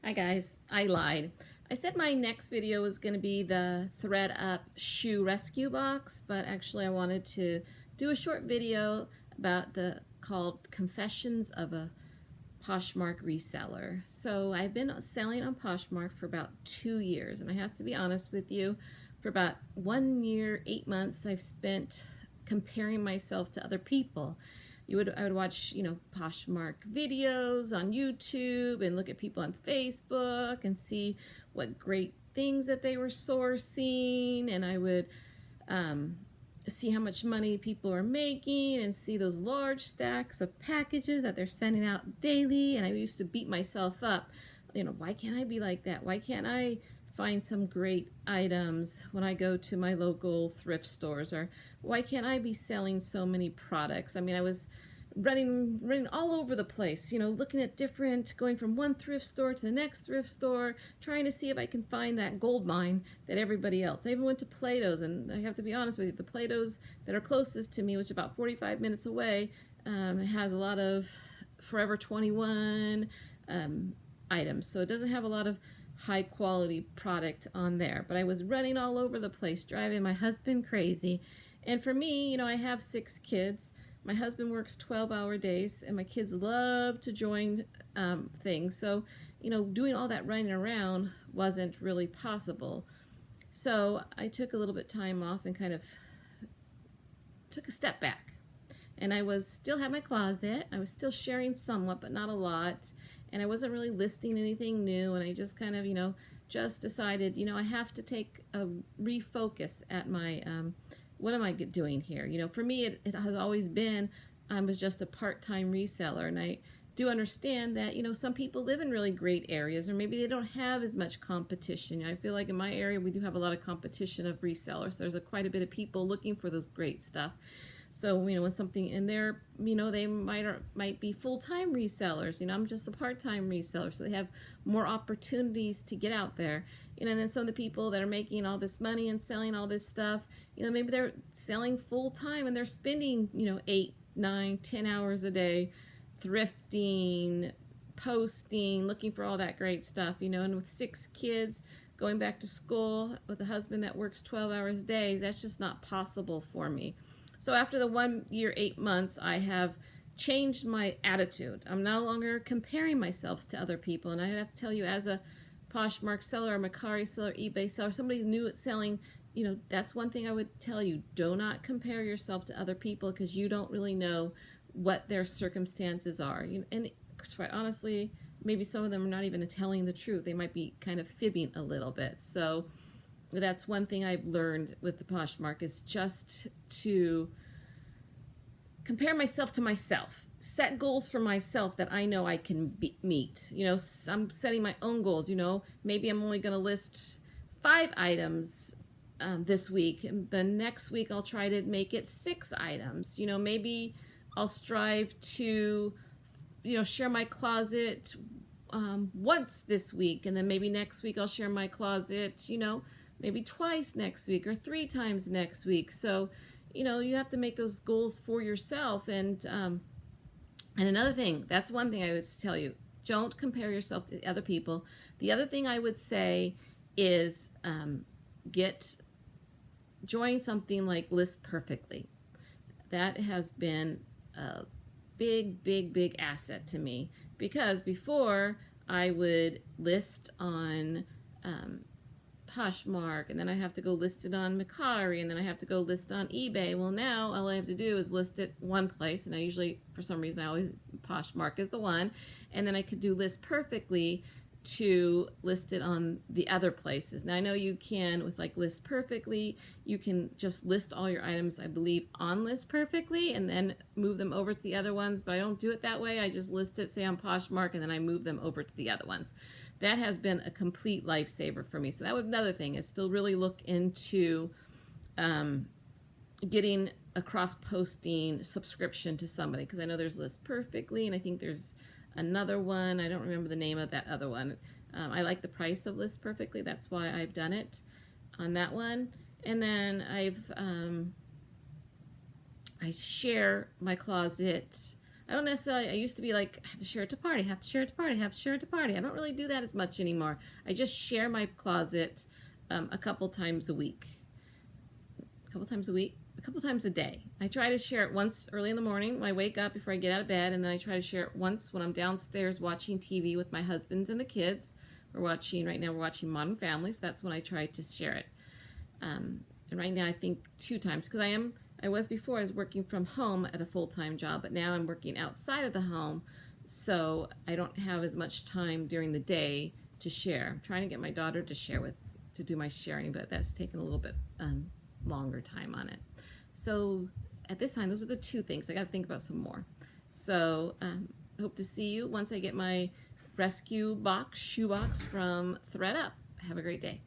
Hi guys, I lied. I said my next video was going to be the thread up shoe rescue box, but actually I wanted to do a short video about the called Confessions of a Poshmark reseller. So I've been selling on Poshmark for about 2 years, and I have to be honest with you, for about 1 year, 8 months I've spent comparing myself to other people. I would watch, Poshmark videos on YouTube and look at people on Facebook and see what great things that they were sourcing, and I would see how much money people are making and see those large stacks of packages that they're sending out daily. And I used to beat myself up, why can't I be like that? Why can't I find some great items when I go to my local thrift stores? Or why can't I be selling so many products? I mean, I was running all over the place, looking at going from one thrift store to the next thrift store, trying to see if I can find that gold mine that everybody else. I even went to Plato's, and I have to be honest with you, the Plato's that are closest to me, which is about 45 minutes away, has a lot of Forever 21 items, so it doesn't have a lot of high quality product on there. But I was running all over the place, driving my husband crazy. And for me, I have 6 kids. My husband works 12-hour days, and my kids love to join things. So, doing all that running around wasn't really possible. So I took a little bit time off and kind of took a step back. And I still had my closet. I was still sharing somewhat, but not a lot. And I wasn't really listing anything new. And I just kind of, just decided, I have to take a refocus at my what am I doing here? For me, it has always been, I was just a part-time reseller, and I do understand that, some people live in really great areas, or maybe they don't have as much competition. I feel like in my area, we do have a lot of competition of resellers. There's quite a bit of people looking for those great stuff. So, when something in there, they might be full-time resellers. I'm just a part-time reseller, so they have more opportunities to get out there. And then some of the people that are making all this money and selling all this stuff, maybe they're selling full-time and they're spending, 8, 9, 10 hours a day thrifting, posting, looking for all that great stuff, and with 6 kids going back to school with a husband that works 12 hours a day, that's just not possible for me. So after the 1 year, 8 months, I have changed my attitude. I'm no longer comparing myself to other people. And I have to tell you, as a Poshmark seller, a Mercari seller, eBay seller, somebody new at selling, that's one thing I would tell you. Do not compare yourself to other people, because you don't really know what their circumstances are. And quite honestly, maybe some of them are not even telling the truth. They might be kind of fibbing a little bit. So that's one thing I've learned with the Poshmark, is just to compare myself to myself. Set goals for myself that I know I can meet. I'm setting my own goals. Maybe I'm only going to list 5 items this week, and the next week I'll try to make it 6 items. Maybe I'll strive to, share my closet once this week, and then maybe next week I'll share my closet, maybe twice next week or 3 times next week. So, you have to make those goals for yourself. And another thing, that's one thing I would tell you, don't compare yourself to other people. The other thing I would say is join something like List Perfectly. That has been a big asset to me, because before I would list on Poshmark, and then I have to go list it on Mercari, and then I have to go list on eBay. Well, now all I have to do is list it one place, and I usually, for some reason, Poshmark is the one, and then I could do List Perfectly to list it on the other places. Now I know you can, with like List Perfectly, you can just list all your items, I believe, on List Perfectly and then move them over to the other ones, but I don't do it that way. I just list it, say, on Poshmark, and then I move them over to the other ones. That has been a complete lifesaver for me. So that would another thing, is still really look into getting a cross-posting subscription to somebody, because I know there's List Perfectly, and I think there's another one. I don't remember the name of that other one. I like the price of List Perfectly. That's why I've done it on that one. And then I share my closet I don't necessarily, I used to be like, I have to share it to party, have to share it to party, have to share it to party. I don't really do that as much anymore. I just share my closet a couple times a week. A couple times a week? A couple times a day. I try to share it once early in the morning when I wake up before I get out of bed, and then I try to share it once when I'm downstairs watching TV with my husband and the kids. Right now we're watching Modern Family, so that's when I try to share it. And right now I think 2 times, because I was working from home at a full-time job, but now I'm working outside of the home, so I don't have as much time during the day to share. I'm trying to get my daughter to do my sharing, but that's taken a little bit longer time on it. So at this time, those are the 2 things. I got to think about some more. So hope to see you once I get my rescue shoe box from ThredUp. Have a great day.